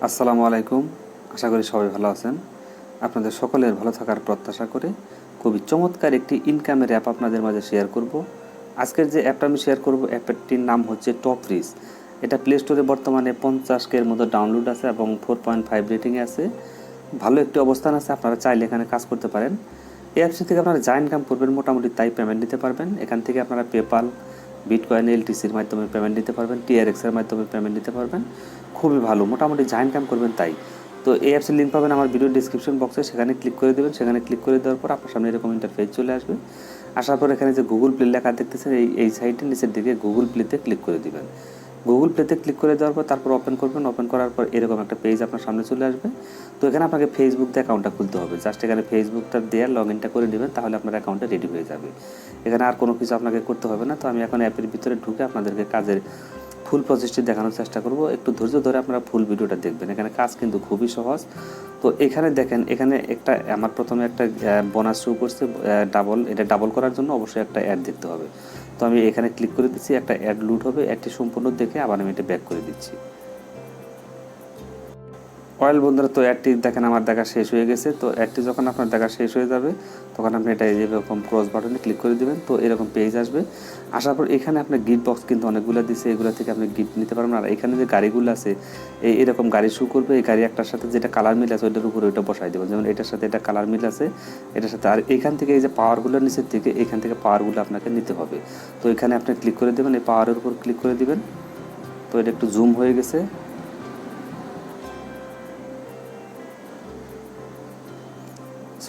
আসসালামু আলাইকুম। আশা করি সবাই ভালো আছেন। আপনাদের সকলের ভালো থাকার প্রত্যাশা করে খুবই চমৎকার একটি ইনকামের অ্যাপ আপনাদের মাঝে শেয়ার করব। আজকের যে অ্যাপটা আমি শেয়ার করব, অ্যাপটির নাম হচ্ছে টপ রিচ। এটা প্লে স্টোরে বর্তমানে 50K এর মতো ডাউনলোড আছে এবং 4.5 রেটিংয়ে আছে। ভালো একটি অবস্থান আছে, আপনারা চাইলে এখানে কাজ করতে পারেন। এই অ্যাপসটি থেকে আপনারা যা ইনকাম করবেন মোটামুটি তাই পেমেন্ট নিতে পারবেন। এখান থেকে আপনারা পেপাল, বিটকয়েন, এলটিসির মাধ্যমে পেমেন্ট নিতে পারবেন, টিআরএক্সের মাধ্যমে পেমেন্ট নিতে পারবেন। খুবই ভালো, মোটামুটি যা ইনকাম করবেন তাই। তো এই অ্যাপসের লিঙ্ক পাবেন আমার ভিডিও ডিসক্রিপশন বক্সে, সেখানে ক্লিক করে দেবেন। সেখানে ক্লিক করে দেওয়ার পর আপনার সামনে এরকম ইন্টারফেস চলে আসবে। আসার পর এখানে যে গুগল প্লে লেখা দেখতেছেন, এই সাইটের নিচের দিকে গুগল প্লেতে ক্লিক করে দেবেন। গুগল প্লেতে ক্লিক করে দেওয়ার পর তারপর ওপেন করবেন। ওপেন করার পর এরকম একটা পেজ আপনার সামনে চলে আসবে। তো এখানে আপনাকে ফেসবুক দিয়ে অ্যাকাউন্টটা খুলতে হবে। জাস্ট এখানে ফেসবুকটা দিয়ে লগ ইনটা করে নেবেন, তাহলে আপনার অ্যাকাউন্টটা রেডি হয়ে যাবে। এখানে আর কোনো কিছু আপনাকে করতে হবে না। তো আমি এখন অ্যাপের ভিতরে ঢুকে আপনাদেরকে কাজের ফুল প্রসেসটি দেখানোর চেষ্টা করব। একটু ধৈর্য ধরে আপনারা ফুল ভিডিওটা দেখবেন। এখানে কাজ কিন্তু খুবই সহজ। তো এখানে দেখেন, এখানে একটা আমার প্রথমে একটা বোনাস শো করছে ডাবল। এটা ডাবল করার জন্য অবশ্যই একটা অ্যাড দেখতে হবে। তো আমি এখানে ক্লিক করে দিচ্ছি, একটা অ্যাড লুট হবে। অ্যাডটি সম্পূর্ণ দেখে আবার আমি এটা ব্যাক করে দিচ্ছি। অয়েল বন্ধুরা, তো অ্যাডটি দেখেন আমার দেখা শেষ হয়ে গেছে। তো অ্যাডটি যখন আপনার দেখা শেষ হয়ে যাবে তখন আপনি এটা এরকম ক্রস বাটনে ক্লিক করে দেবেন। তো এরকম পেজ আসবে। আসার পর এখানে আপনার গিফট বক্স কিন্তু অনেকগুলো দিচ্ছে, এগুলো থেকে আপনি গিফট নিতে পারবেন। আর এখানে যে গাড়িগুলো আছে, এরকম গাড়ি শো করবে। এই গাড়ি একটার সাথে যেটা কালার মিল আছে ওইটার উপরে ওইটা বসাই দেবেন। যেমন এটার সাথে এটা কালার মিল আছে, এটার সাথে। আর এখান থেকে এই যে পাওয়ারগুলোর নিচের থেকে এখান থেকে পাওয়ারগুলো আপনাকে নিতে হবে। তো এখানে আপনি ক্লিক করে দেবেন, এই পাওয়ারের উপর ক্লিক করে দিবেন। তো এটা একটু জুম হয়ে গেছে।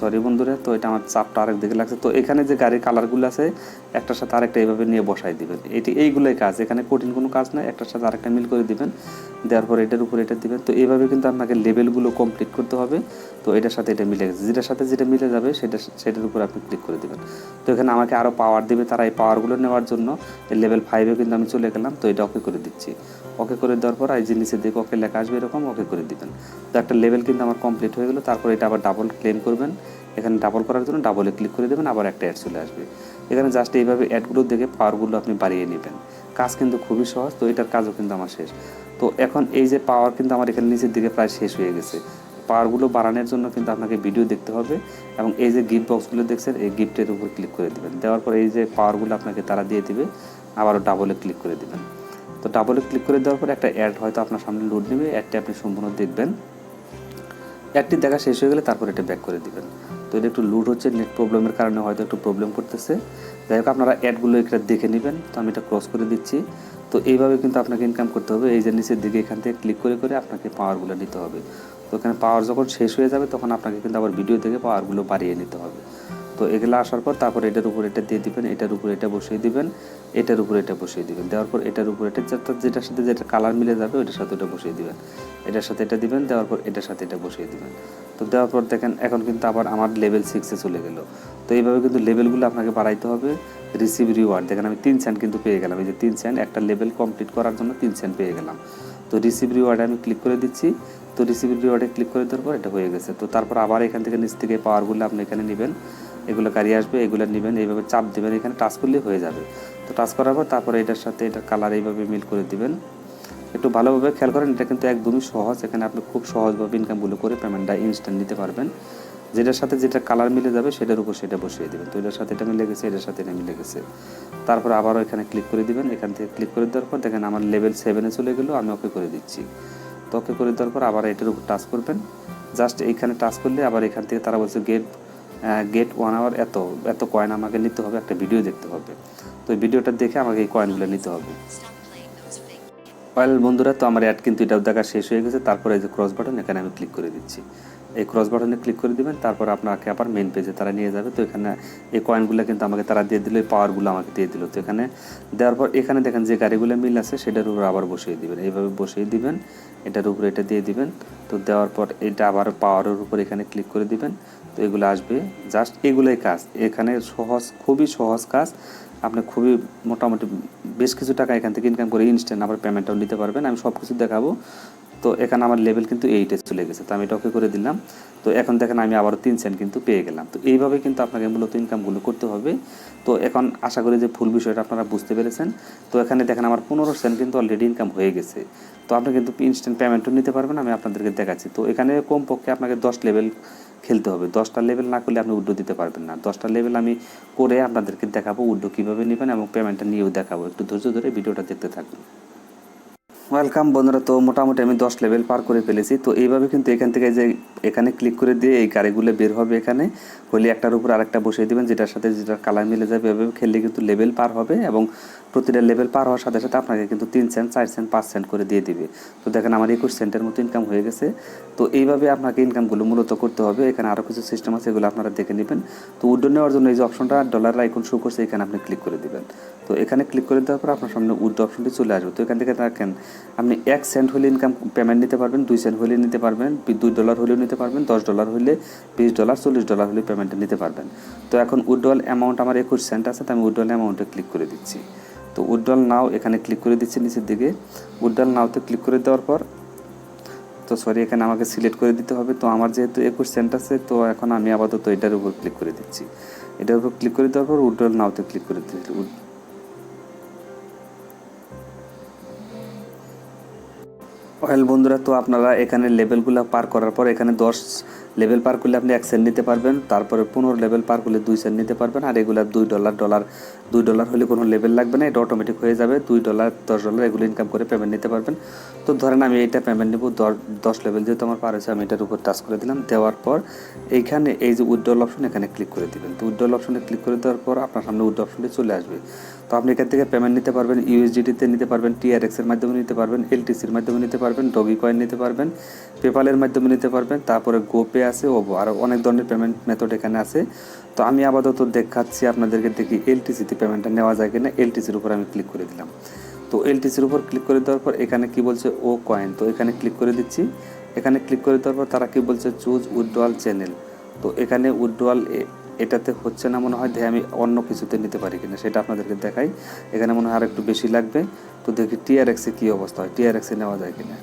সরি বন্ধুরা, তো এটা আমার চাপটা আরেক দিকে লাগছে। তো এখানে যে গাড়ির কালারগুলো আছে একটার সাথে আরেকটা এইভাবে নিয়ে বসাই দিবেন। এইগুলোই কাজ, এখানে কঠিন কোনো কাজ নাই। একটার সাথে আরেকটা মিল করে দিবেন, দেওয়ার পর এটার উপর এটা দিবেন। তো এইভাবে কিন্তু আপনাকে লেভেলগুলো কমপ্লিট করতে হবে। তো এটার সাথে এটা মিলে গেছে, যেটার সাথে যেটা মিলে যাবে সেটার উপর আপনি ক্লিক করে দেবেন। তো এখানে আমাকে আরও পাওয়ার দেবে তারা। এই পাওয়ারগুলো নেওয়ার জন্য এই লেভেল 5-এ কিন্তু আমি চলে গেলাম। তো এটা ওকে করে দিচ্ছি। ওকে করে দেওয়ার পর এই যে নিচের দিকে ওকে লেখা আসবে, এরকম ওকে করে দিবেন। তো একটা লেভেল কিন্তু আমার কমপ্লিট হয়ে গেলো। তারপর এটা আবার ডাবল ক্লেম করবেন। এখানে ডাবল করার জন্য ডাবলে ক্লিক করে দেবেন, আবার একটা অ্যাড চলে আসবে। এখানে জাস্ট এইভাবে অ্যাডগুলো দেখে পাওয়ারগুলো আপনি বাড়িয়ে নেবেন। কাজ কিন্তু খুবই সহজ। তো এটার কাজও কিন্তু আমার শেষ। তো এখন এই যে পাওয়ার কিন্তু আমার এখানে নিচের দিকে প্রায় শেষ হয়ে গেছে। পাওয়ারগুলো বাড়ানোর জন্য কিন্তু আপনাকে ভিডিও দেখতে হবে এবং এই যে গিফট বক্সগুলো দেখছেন এই গিফটের উপর ক্লিক করে দেবেন। দেওয়ার পর এই যে পাওয়ারগুলো আপনাকে তারা দিয়ে দিবে, আবারও ডাবলে ক্লিক করে দেবেন। তো ডাবলে ক্লিক করে দেওয়ার পর একটা অ্যাড হয়তো আপনার সামনে লোড নেবে। অ্যাডটি আপনি সম্পূর্ণ দেখবেন। অ্যাডটি দেখা শেষ হয়ে গেলে তারপর এটা ব্যাক করে দিবেন। তো এটা একটু লুট হচ্ছে, নেট প্রবলেমের কারণে হয়তো একটু প্রবলেম করতেছে। যাই হোক, আপনারা অ্যাডগুলো একটা দেখে নেবেন। তো আমি এটা ক্রস করে দিচ্ছি। তো এইভাবে কিন্তু আপনাকে ইনকাম করতে হবে। এই যে নিচের দিকে এখান থেকে ক্লিক করে করে আপনাকে পাওয়ারগুলো নিতে হবে। তো এখানে পাওয়ার যখন শেষ হয়ে যাবে তখন আপনাকে কিন্তু আবার ভিডিও থেকে পাওয়ারগুলো বাড়িয়ে নিতে হবে। তো এগুলো আসার পর তারপর এটার উপর এটা দিয়ে দিবেন, এটার উপর এটা বসিয়ে দিবেন, এটার উপর এটা বসিয়ে দিবেন। দেওয়ার পর এটার উপর এটা যেটার সাথে যেটা কালার মিলে যাবে ওইটার সাথে ওটা বসিয়ে দিবেন। এটার সাথে এটা দিবেন, দেওয়ার পর এটার সাথে এটা বসিয়ে দিবেন। তো দেওয়ার পর দেখেন এখন কিন্তু আবার আমার লেভেল 6-এ চলে গেল। তো এইভাবে কিন্তু লেভেলগুলো আপনাকে বাড়াইতে হবে। রিসিভ রিওয়ার্ড দেখেন আমি 3 সেন্ট কিন্তু পেয়ে গেলাম। এই যে 3 সেন্ট, একটা লেভেল কমপ্লিট করার জন্য 3 সেন্ট পেয়ে গেলাম। তো রিসিভ রিওয়ার্ডে আমি ক্লিক করে দিচ্ছি। তো রিসিভ রিওয়ার্ডে ক্লিক করে দেওয়ার পর এটা হয়ে গেছে। তো তারপর আবার এখান থেকে নিচ থেকে পাওয়ারগুলো আপনি এখানে নেবেন। এগুলো গাড়ি আসবে, এগুলো নেবেন, এইভাবে চাপ দেবেন, এখানে টাচ করলেই হয়ে যাবে। তো টাচ করার পর তারপরে এটার সাথে এটা কালার এইভাবে মিল করে দিবেন। একটু ভালোভাবে খেয়াল করেন, এটা কিন্তু একদমই সহজ। এখানে আপনি খুব সহজভাবে ইনকামগুলো করে পেমেন্টটা ইনস্ট্যান্ট নিতে পারবেন। যেটার সাথে যেটা কালার মিলে যাবে সেটার উপর সেটা বসিয়ে দেবেন। তো এটার সাথে এটা মিলে গেছে, এটার সাথে এটা মিলে গেছে। তারপর আবারও এখানে ক্লিক করে দিবেন। এখান থেকে ক্লিক করে দেওয়ার পর দেখেন আমার লেভেল 7-এ চলে গেলো। আমি ওকে করে দিচ্ছি। তো ওকে করে দেওয়ার পর আবার এটার উপর টাচ করবেন। জাস্ট এইখানে টাচ করলে আবার এখান থেকে তারা বলছে গেট 1 আওয়ার এত এত কয়েন আমাকে নিতে হবে, একটা ভিডিও দেখতে হবে। তো এই ভিডিওটা দেখে আমাকে এই কয়েনগুলো নিতে হবে। ওয়েল বন্ধুরা, তো আমার অ্যাড কিন্তু এটাও দেখা শেষ হয়ে গেছে। তারপরে এই যে ক্রস বাটন, এখানে আমি ক্লিক করে দিচ্ছি। এই ক্রস বাটনে ক্লিক করে দিবেন। তারপর আপনাকে আবার মেন পেজে তারা নিয়ে যাবে। তো এখানে এই কয়েনগুলো কিন্তু আমাকে তারা দিয়ে দিল, এই পাওয়ারগুলো আমাকে দিয়ে দিল। তো এখানে দেওয়ার পর এখানে দেখেন যে গাড়িগুলো মিল আছে সেটার উপর আবার বসিয়ে দিবেন। এইভাবে বসিয়ে দিবেন, এটার উপরে এটা দিয়ে দিবেন। তো দেওয়ার পর এটা আবার পাওয়ারের উপর এখানে ক্লিক করে দিবেন। তো এগুলো আসবে, জাস্ট এগুলোই কাজ। এখানে সহজ, খুবই সহজ কাজ। আপনি খুবই মোটামুটি বেশ কিছু টাকা এখান থেকে ইনকাম করে ইনস্ট্যান্ট আবার পেমেন্টটাও নিতে পারবেন। আমি সব কিছু দেখাবো। তো এখানে আমার লেভেল কিন্তু 8-এ চলে গেছে। তো আমি এটা ওকে করে দিলাম। তো এখন দেখেন আমি আবারও 3 সেন্ট কিন্তু পেয়ে গেলাম। তো এইভাবে কিন্তু আপনাকে মূলত ইনকামগুলো করতে হবে। তো এখন আশা করি যে ফুল বিষয়টা আপনারা বুঝতে পেরেছেন। তো এখানে দেখেন আমার 15 সেন্ট কিন্তু অলরেডি ইনকাম হয়ে গেছে। তো আপনি কিন্তু ইনস্ট্যান্ট পেমেন্টও নিতে পারবেন, আমি আপনাদেরকে দেখাচ্ছি। তো এখানে কমপক্ষে আপনাকে 10 লেভেল খেলতে হবে। 10টা লেভেল না করলে আপনি উইথড্র দিতে পারবেন না। 10টা লেভেল আমি করে আপনাদেরকে দেখাবো উইথড্র কীভাবে নেবেন এবং পেমেন্টটা নিয়েও দেখাবো। একটু ধৈর্য ধরে ভিডিওটা দেখতে থাকুন। ওয়েলকাম বন্ধুরা, তো মোটামুটি আমি 10 লেভেল পার করে ফেলেছি। তো এইভাবে কিন্তু এখান থেকে যে এখানে ক্লিক করে দিয়ে এই গাড়িগুলো বের হবে, এখানে হলে একটার উপর আরেকটা বসিয়ে দেবেন, যেটার সাথে যেটার কালার মিলে যাবে। এভাবে খেললে কিন্তু লেভেল পার হবে এবং প্রতিটা লেভেল পার হওয়ার সাথে সাথে আপনাকে কিন্তু 3 সেন্ট 4 সেন্ট 5 সেন্ট করে দিয়ে দিবে। তো দেখেন আমার 21 সেন্টের মতো ইনকাম হয়ে গেছে। তো এইভাবে আপনাকে ইনকামগুলো মূলত করতে হবে। এখানে আরও কিছু সিস্টেম আছে, এগুলো আপনারা দেখে নেবেন। তো উইথড্র নেওয়ার জন্য এই যে অপশনটা ডলার আইকন শো করছে, এখানে আপনি ক্লিক করে দেবেন। তো এখানে ক্লিক করে দেওয়ার পর আপনার সামনে উইথড্র অপশনটি চলে আসবে। তো এখান থেকে দেখেন আপনি 1 সেন্ট হলে ইনকাম পেমেন্ট নিতে পারবেন, 2 সেন্ট হলে নিতে পারবেন, $2 হলেও নিতে পারবেন, $10 হলে, $20, $40 হলে পেমেন্টটা নিতে পারবেন। তো এখন উইথড্রল অ্যামাউন্ট আমার 21 সেন্ট আছে, তো আমি উইথড্রল অ্যামাউন্টে ক্লিক করে দিচ্ছি। তো উইথড্রল নাও এখানে ক্লিক করে দিচ্ছি নিচের দিকে। উইথড্রল নাওতে ক্লিক করে দেওয়ার পর তো সরি এখানে আমাকে সিলেক্ট করে দিতে হবে। তো আমার যেহেতু 21 সেন্ট আছে, তো এখন আমি আপাতত এটার উপর ক্লিক করে দিচ্ছি। এটার উপর ক্লিক করে দেওয়ার পর উইথড্রল নাওতে ক্লিক করে দিচ্ছি। ওয়েল বন্ধুরা, তো আপনারা এখানে লেভেলগুলো পার করার পর এখানে 10 লেভেল পার করলে আপনি 1 সেন্ট নিতে পারবেন, তারপরে 15 লেভেল পার করলে 2 সেন্ট নিতে পারবেন, আর এগুলো $2 হলে কোনো লেভেল লাগবে না, এটা অটোমেটিক হয়ে যাবে। $2, $10 এগুলো ইনকাম করে পেমেন্ট নিতে পারবেন। তো ধরেন আমি এইটা পেমেন্ট নেব 10 লেভেল, যেহেতু আমার পার হয়েছে আমি এটার উপর টাচ করে দিলাম। দেওয়ার পর এইখানে এই যে উইথড্রল অপশন, এখানে ক্লিক করে দিবেন। তো উইথড্রল অপশনে ক্লিক করে দেওয়ার পর আপনার সামনে উইথড্র অপশনটি চলে আসবে। তো আপনি এখান থেকে পেমেন্ট নিতে পারবেন, ইউএসডিটিতে নিতে পারবেন, টিআরএক্সের মাধ্যমে নিতে পারবেন, এলটিসির মাধ্যমে নিতে পারবেন, ডগি কয়েন নিতে পারবেন, পেপালের মাধ্যমে নিতে পারবেন, তারপরে গোপে আছে, ওভো, আরও অনেক ধরনের পেমেন্ট মেথড এখানে আছে। তো আমি আপাতত দেখাচ্ছি আপনাদেরকে, দেখি এলটিসিতে পেমেন্টটা নেওয়া যায় কিনা। এলটিসির উপর আমি ক্লিক করে দিলাম। তো এলটিসির উপর ক্লিক করে দেওয়ার পর এখানে কি বলছে, ও কয়েন, তো এখানে ক্লিক করে দিচ্ছি। এখানে ক্লিক করে দেওয়ার পর তারা কি বলছে, চুজ উইথড্রয়াল চ্যানেল। তো এখানে উইথড্রয়াল এটাতে হচ্ছে না মনে হয়, দেখে আমি অন্য কিছুতে নিতে পারি কিনা সেটা আপনাদেরকে দেখাই। এখানে মনে হয় আর একটু বেশি লাগবে। তো দেখি টিআরএক্সে কী অবস্থা হয়, টিআরএক্সে নেওয়া যায় কিনা।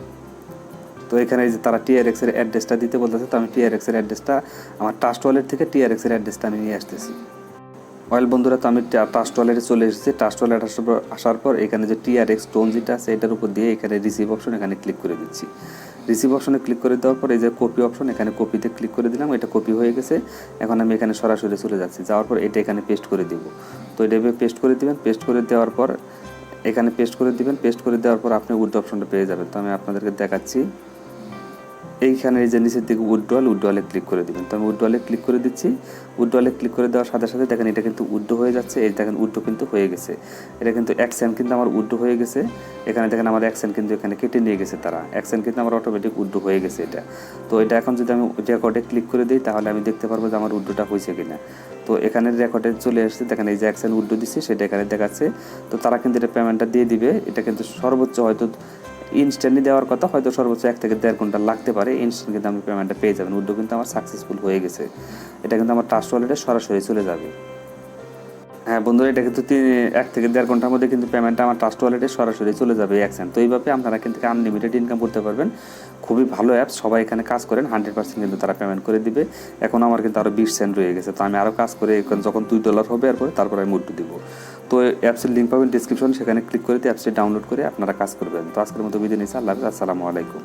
তো এখানে যে তারা টিআরএক্সের অ্যাড্রেসটা দিতে বলতেছে, তো আমি টিআরএক্সের অ্যাড্রেসটা আমার ট্রাস্ট ওয়ালেট থেকে টিআরএক্সের অ্যাড্রেসটা আমি নিয়ে আসতেছি। ওয়েল বন্ধুরা, তো আমি ট্রাস্ট ওয়ালেটে চলে এসেছি। ট্রাস্ট ওয়ালেট আসার পর এখানে যে টিআরএক্স টোন যেটা আছে এটার উপর দিয়ে এখানে রিসিভ অপশন, এখানে ক্লিক করে দিচ্ছি। রিসিভ অপশনে ক্লিক করে দেওয়ার পর এই যে কপি অপশন, এখানে কপিতে ক্লিক করে দিলাম। এটা কপি হয়ে গেছে। এখন আমি এখানে সরাসরি চলে যাচ্ছি। যাওয়ার পর এটা এখানে পেস্ট করে দিব। তো এটা পেস্ট করে দিবেন। পেস্ট করে দেওয়ার পর এখানে পেস্ট করে দিবেন। পেস্ট করে দেওয়ার পর আপনি উইথড্র অপশনটা পেয়ে যাবেন। তো আমি আপনাদেরকে দেখাচ্ছি। এইখানে এই যে নিচের দিকে উইথড্রলে ক্লিক করে দিবেন। তো আমি উইথড্রলে ক্লিক করে দিচ্ছি। উইথড্রলে ক্লিক করে দেওয়ার সাথে সাথে দেখেন এটা কিন্তু উইথড্র হয়ে যাচ্ছে। এই দেখেন উইথড্র কিন্তু হয়ে গেছে। এটা কিন্তু 1 সেন্ট কিন্তু আমার উইথড্র হয়ে গেছে। এখানে দেখেন আমার 1 সেন্ট কিন্তু এখানে কেটে নিয়ে গেছে তারা। 1 সেন্ট কিন্তু আমার অটোমেটিক উইথড্র হয়ে গেছে এটা। তো এটা এখন যদি আমি রেকর্ডে ক্লিক করে দিই তাহলে আমি দেখতে পারবো যে আমার উইথড্রটা হয়েছে কিনা। তো এখানে রেকর্ডে চলে আসছে, দেখেন এই যে 1 সেন্ট উইথড্র দিচ্ছি সেটা এখানে দেখাচ্ছে। তো তারা কিন্তু এটা পেমেন্টটা দিয়ে দিবে। এটা কিন্তু সর্বোচ্চ হয়তো ইনস্ট্যান্টলি দেওয়ার কথা, হয়তো সর্বোচ্চ 1 থেকে 1.5 ঘন্টা লাগতে পারে। ইনস্ট্যান্ট কিন্তু আমি পেমেন্টটা পেয়ে যাবেন। উইথড্র কিন্তু আমার সাকসেসফুল হয়ে গেছে। এটা কিন্তু আমার ট্রাস্ট ওয়ালেটে সরাসরি চলে যাবে। হ্যাঁ বন্ধুরা, এটা কিন্তু 1 থেকে 1.5 ঘন্টার মধ্যে কিন্তু পেমেন্টটা আমার ট্রাস্ট ওয়ালেটে সরাসরি চলে যাবে 1 সেন্ট। তো এইভাবে আপনারা কিন্তু আনলিমিটেড ইনকাম করতে পারবেন। খুবই ভালো অ্যাপস, সবাই এখানে কাজ করেন, 100% কিন্তু তারা পেমেন্ট করে দিবে। এখন আমার কিন্তু আরও 20 সেন্ট রয়ে গেছে। তো আমি আরও কাজ করে যখন $2 হবে তারপরে আমি উইথড্র দিব। তো অ্যাপসের লিঙ্ক পাবেন ডিসক্রিপশন, সেখানে ক্লিক করে অ্যাপসটি ডাউনলোড করে আপনারা কাজ করবেন। তো আজকের মতো বিদায় নিচ্ছি। আল্লাহ হাফেজ, আসসালামু আলাইকুম।